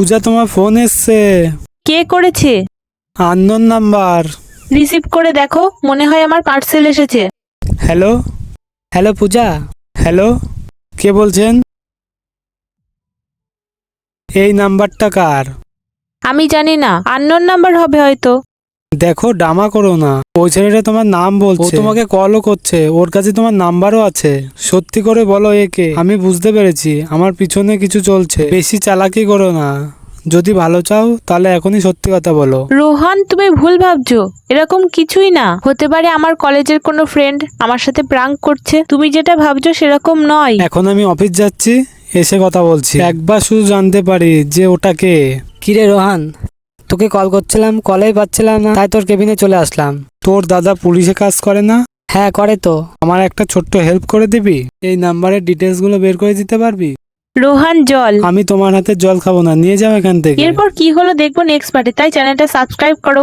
পূজা, তোমার ফোন এসছে। কে করেছে? Unknown number. রিসিভ করে দেখো, মনে হয় আমার পার্সেল এসেছে। হ্যালো হ্যালো পূজা, হ্যালো, কে বলছেন? এই নাম্বারটা কার? আমি জানি না, আননোন নাম্বার হবে হয়তো। দেখো, ডামা করো না। ওই ছেলেটা তোমার নাম বলছে, ও তোমাকে কলও করছে, ওর কাছে তোমার নাম্বারও আছে। সত্যি করে বলো একে। আমি বুঝতে পেরেছি আমার পিছনে কিছু চলছে, বেশি চালাকি করো না। যদি ভালো চাও তাহলে এখনই সত্যি কথা বলো। রোহান, তুমি ভুল ভাবছো। এরকম কিছুই না, হতে পারে আমার কলেজের কোনো ফ্রেন্ড আমার সাথে প্রাঙ্ক করছে। তুমি যেটা ভাবছো সেরকম নয়। এখন আমি অফিস যাচ্ছি, এসে কথা বলছি। একবার শুধু জানতে পারি যে ওটা কে। কিরে রোহান, তোকে কল করছিলাম, কলেই পাচ্ছিলাম না, তাই তোর কেবিনে চলে আসলাম। তোর দাদা পুলিশে কাজ করে না? হ্যাঁ করে তো। আমার একটা ছোট্ট হেল্প করে দিবি? এই নাম্বারের ডিটেলস গুলো বের করে দিতে পারবি? রোহান, জল। আমি তোমার হাতে জল খাবো না, নিয়ে যাও এখান থেকে। এরপর কি হলো দেখবো নেক্সট পার্টে, তাই চ্যানেলটা সাবস্ক্রাইব করো।